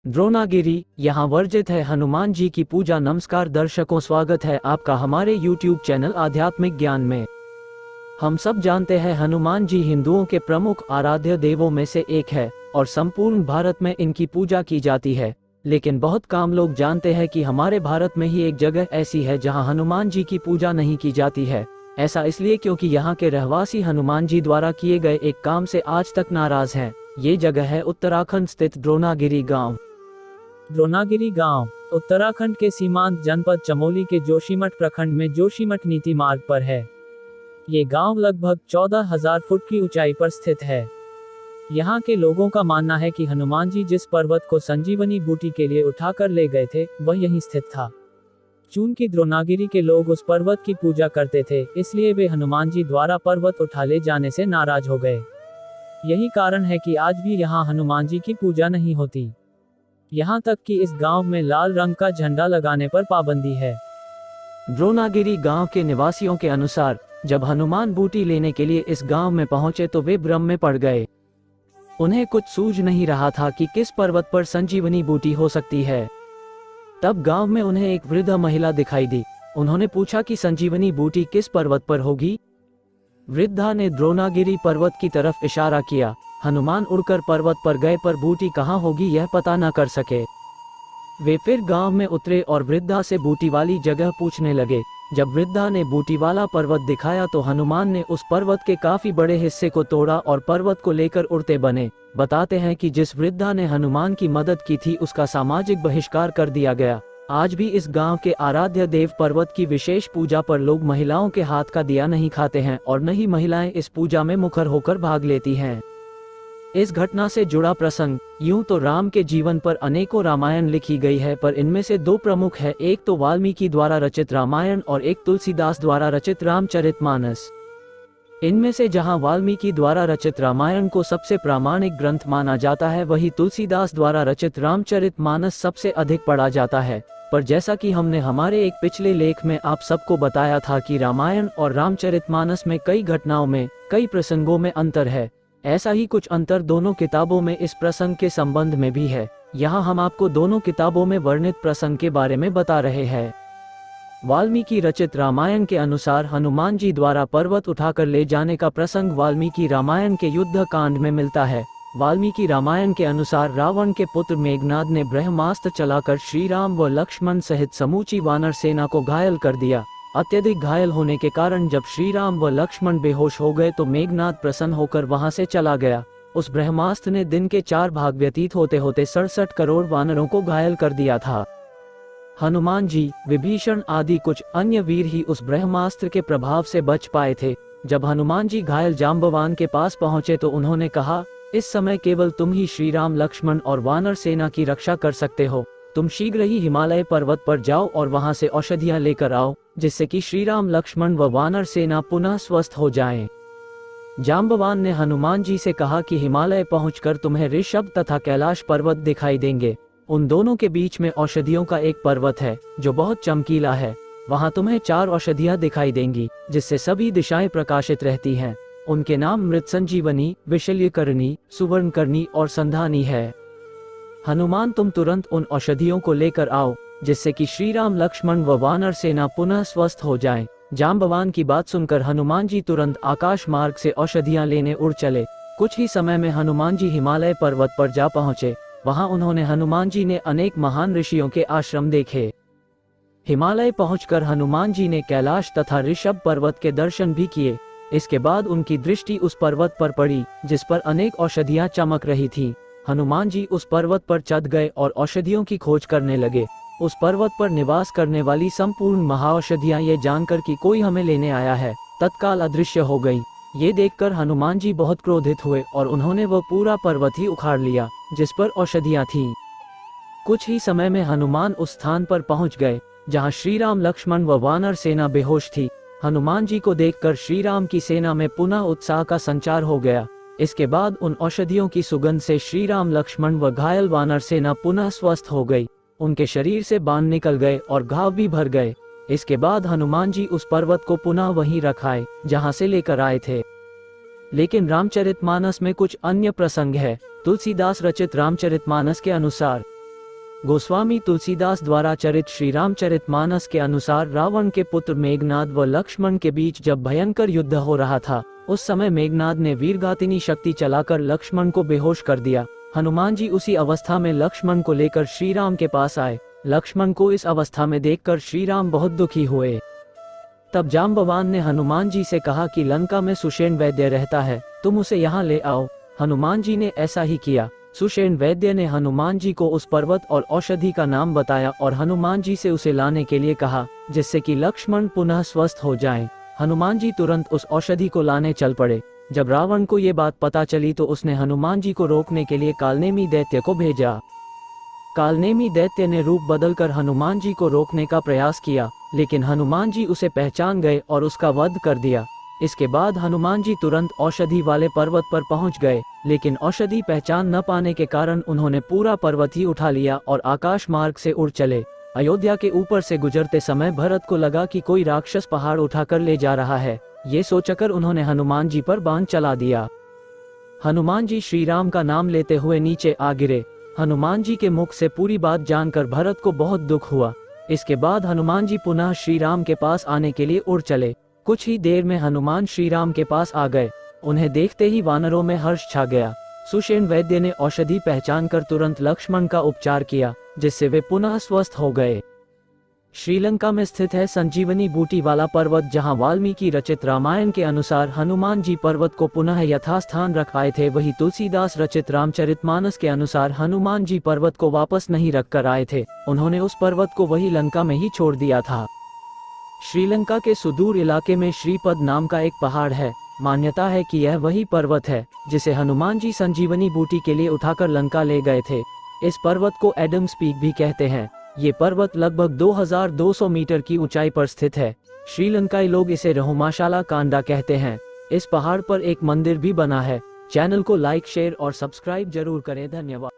द्रोणागिरी यहाँ वर्जित है हनुमान जी की पूजा। नमस्कार दर्शकों, स्वागत है आपका हमारे YouTube चैनल आध्यात्मिक ज्ञान में। हम सब जानते हैं हनुमान जी हिंदुओं के प्रमुख आराध्य देवों में से एक है और संपूर्ण भारत में इनकी पूजा की जाती है। लेकिन बहुत कम लोग जानते हैं कि हमारे भारत में ही एक जगह ऐसी है जहां हनुमान जी की पूजा नहीं की जाती है। ऐसा इसलिए क्योंकि यहाँ के रहवासी हनुमान जी द्वारा किए गए एक काम से आज तक नाराज हैं। ये जगह है उत्तराखंड स्थित द्रोणागिरी गाँव। द्रोणागिरी गांव उत्तराखंड के सीमांत जनपद चमोली के जोशीमठ प्रखंड में जोशीमठ नीति मार्ग पर है। ये गांव लगभग 14,000 फुट की ऊंचाई पर स्थित है। यहाँ के लोगों का मानना है कि हनुमान जी जिस पर्वत को संजीवनी बूटी के लिए उठाकर ले गए थे वह यहीं स्थित था। चूंकि द्रोणागिरी के लोग उस पर्वत की पूजा करते थे, इसलिए वे हनुमान जी द्वारा पर्वत उठा ले जाने से नाराज हो गए। यही कारण है कि आज भी यहाँ हनुमान जी की पूजा नहीं होती। यहाँ तक कि इस गांव में लाल रंग का झंडा लगाने पर पाबंदी है। द्रोणागिरी गांव के निवासियों के अनुसार जब हनुमान बूटी लेने के लिए इस गांव में पहुंचे तो वे भ्रम में पड़ गए। उन्हें कुछ सूझ नहीं रहा था कि किस पर्वत पर संजीवनी बूटी हो सकती है। तब गांव में उन्हें एक वृद्ध महिला दिखाई दी। उन्होंने पूछा कि संजीवनी बूटी किस पर्वत पर होगी। वृद्धा ने द्रोणागिरी पर्वत की तरफ इशारा किया। हनुमान उड़कर पर्वत पर गए पर बूटी कहाँ होगी यह पता न कर सके। वे फिर गांव में उतरे और वृद्धा से बूटी वाली जगह पूछने लगे। जब वृद्धा ने बूटी वाला पर्वत दिखाया तो हनुमान ने उस पर्वत के काफी बड़े हिस्से को तोड़ा और पर्वत को लेकर उड़ते बने। बताते हैं कि जिस वृद्धा ने हनुमान की मदद की थी उसका सामाजिक बहिष्कार कर दिया गया। आज भी इस गांव के आराध्य देव पर्वत की विशेष पूजा पर लोग महिलाओं के हाथ का दिया नहीं खाते हैं और न ही महिलाएं इस पूजा में मुखर होकर भाग लेती हैं। इस घटना से जुड़ा प्रसंग यूं तो राम के जीवन पर अनेकों रामायण लिखी गई है, पर इनमें से दो प्रमुख है। एक तो वाल्मीकि द्वारा रचित रामायण और एक तुलसीदास द्वारा रचित रामचरितमानस। इनमें से जहां वाल्मीकि द्वारा रचित रामायण को सबसे प्रामाणिक ग्रंथ माना जाता है, वहीं तुलसीदास द्वारा रचित रामचरितमानस सबसे अधिक पढ़ा जाता है। पर जैसा कि हमने हमारे एक पिछले लेख में आप सबको बताया था कि रामायण और रामचरितमानस में कई घटनाओं में, कई प्रसंगों में अंतर है। ऐसा ही कुछ अंतर दोनों किताबों में इस प्रसंग के संबंध में भी है। यहाँ हम आपको दोनों किताबों में वर्णित प्रसंग के बारे में बता रहे हैं। वाल्मीकि रचित रामायण के अनुसार हनुमान जी द्वारा पर्वत उठाकर ले जाने का प्रसंग वाल्मीकि रामायण के युद्ध कांड में मिलता है। वाल्मीकि रामायण के अनुसार रावण के पुत्र मेघनाद ने ब्रह्मास्त्र चलाकर श्री राम व लक्ष्मण सहित समूची वानर सेना को घायल कर दिया। अत्यधिक घायल होने के कारण जब श्री राम व लक्ष्मण बेहोश हो गए तो मेघनाद प्रसन्न होकर वहां से चला गया। उस ब्रह्मास्त्र ने दिन के 4 भाग व्यतीत होते होते 67 करोड़ वानरों को घायल कर दिया था। हनुमान जी, विभीषण आदि कुछ अन्य वीर ही उस ब्रह्मास्त्र के प्रभाव से बच पाए थे। जब हनुमान जी घायल जाम्बवान के पास पहुंचे तो उन्होंने कहा, इस समय केवल तुम ही श्री राम लक्ष्मण और वानर सेना की रक्षा कर सकते हो। तुम शीघ्र ही हिमालय पर्वत पर जाओ और वहां से औषधियां लेकर आओ, जिससे कि श्री राम लक्ष्मण व वानर सेना पुनः स्वस्थ हो जाएं। जाम्बवान ने हनुमान जी से कहा कि हिमालय पहुंचकर तुम्हें ऋषभ तथा कैलाश पर्वत दिखाई देंगे। उन दोनों के बीच में औषधियों का एक पर्वत है जो बहुत चमकीला है। वहां तुम्हें 4 औषधियां दिखाई देंगी जिससे सभी दिशाएं प्रकाशित रहती हैं। उनके नाम मृत संजीवनी, विशल्यकरणी, सुवर्णकरणी और संधानी है। हनुमान, तुम तुरंत उन औषधियों को लेकर आओ जिससे कि श्री राम लक्ष्मण व वानर सेना पुनः स्वस्थ हो जाएं। जाम्बवान की बात सुनकर हनुमान जी तुरंत आकाश मार्ग से औषधियां लेने उड़ चले। कुछ ही समय में हनुमान जी हिमालय पर्वत पर जा पहुंचे। वहां उन्होंने हनुमान जी ने अनेक महान ऋषियों के आश्रम देखे। हिमालय पहुंचकर हनुमान जी ने कैलाश तथा ऋषभ पर्वत के दर्शन भी किए। इसके बाद उनकी दृष्टि उस पर्वत पर पड़ी जिस पर अनेक औषधियां चमक रही थी। हनुमान जी उस पर्वत पर चढ़ गए और औषधियों की खोज करने लगे। उस पर्वत पर निवास करने वाली संपूर्ण महाऔषधियां ये जानकर कि कोई हमें लेने आया है, तत्काल अदृश्य हो गई। ये देखकर हनुमान जी बहुत क्रोधित हुए और उन्होंने वह पूरा पर्वत ही उखाड़ लिया जिस पर औषधियां थीं। कुछ ही समय में हनुमान उस स्थान पर पहुंच गए जहां श्री राम लक्ष्मण व वानर सेना बेहोश थी। हनुमान जी को देखकर श्री राम की सेना में पुनः उत्साह का संचार हो गया। इसके बाद उन औषधियों की सुगंध से श्री राम लक्ष्मण व घायल वानर सेना पुनः स्वस्थ हो गई। उनके शरीर से बाण निकल गए और घाव भी भर गए। इसके बाद हनुमान जी उस पर्वत को पुनः वहीं रखाए जहां से लेकर आए थे। लेकिन रामचरितमानस में कुछ अन्य प्रसंग है। तुलसीदास रचित रामचरितमानस के अनुसार गोस्वामी तुलसीदास द्वारा चरित श्री रामचरितमानस के अनुसार रावण के पुत्र मेघनाद व लक्ष्मण के बीच जब भयंकर युद्ध हो रहा था, उस समय मेघनाद ने वीरगातिनी शक्ति चलाकर लक्ष्मण को बेहोश कर दिया। हनुमान जी उसी अवस्था में लक्ष्मण को लेकर श्री राम के पास आए। लक्ष्मण को इस अवस्था में देखकर श्री राम बहुत दुखी हुए। तब जाम्बवान ने हनुमान जी से कहा कि लंका में सुषेण वैद्य रहता है, तुम उसे यहाँ ले आओ। हनुमान जी ने ऐसा ही किया। सुषेण वैद्य ने हनुमान जी को उस पर्वत और औषधि का नाम बताया और हनुमान जी से उसे लाने के लिए कहा, जिससे कि लक्ष्मण पुनः स्वस्थ हो जाएं। हनुमान जी तुरंत उस औषधि को लाने चल पड़े। जब रावण को ये बात पता चली तो उसने हनुमान जी को रोकने के लिए कालनेमी दैत्य को भेजा। कालनेमी दैत्य ने रूप बदलकर हनुमान जी को रोकने का प्रयास किया, लेकिन हनुमान जी उसे पहचान गए और उसका वध कर दिया। इसके बाद हनुमान जी तुरंत औषधि वाले पर्वत पर पहुंच गए, लेकिन औषधि पहचान न पाने के कारण उन्होंने पूरा पर्वत ही उठा लिया और आकाश मार्ग से उड़ चले। अयोध्या के ऊपर से गुजरते समय भरत को लगा कि कोई राक्षस पहाड़ उठाकर ले जा रहा है। ये सोचकर उन्होंने हनुमान जी पर बाण चला दिया। हनुमान जी श्री राम का नाम लेते हुए नीचे आ गिरे। हनुमान जी के मुख से पूरी बात जानकर भरत को बहुत दुख हुआ। इसके बाद हनुमान जी पुनः श्री राम के पास आने के लिए उड़ चले। कुछ ही देर में हनुमान श्री राम के पास आ गए। उन्हें देखते ही वानरों में हर्ष छा गया। सुषेण वैद्य ने औषधि पहचान कर तुरंत लक्ष्मण का उपचार किया, जिससे वे पुनः स्वस्थ हो गए। श्रीलंका में स्थित है संजीवनी बूटी वाला पर्वत, जहां वाल्मीकि रचित रामायण के अनुसार हनुमान जी पर्वत को पुनः यथास्थान रख आए थे। वही तुलसीदास रचित रामचरितमानस के अनुसार हनुमान जी पर्वत को वापस नहीं रख कर आए थे, उन्होंने उस पर्वत को वही लंका में ही छोड़ दिया था। श्रीलंका के सुदूर इलाके में श्रीपद नाम का एक पहाड़ है। मान्यता है कि यह वही पर्वत है जिसे हनुमान जी संजीवनी बूटी के लिए उठाकर लंका ले गए थे। इस पर्वत को एडम्स पीक भी कहते हैं। ये पर्वत लगभग 2200 मीटर की ऊंचाई पर स्थित है। श्रीलंकाई लोग इसे रहुमाशाला कांडा कहते हैं। इस पहाड़ पर एक मंदिर भी बना है। चैनल को लाइक, शेयर और सब्सक्राइब जरूर करें। धन्यवाद।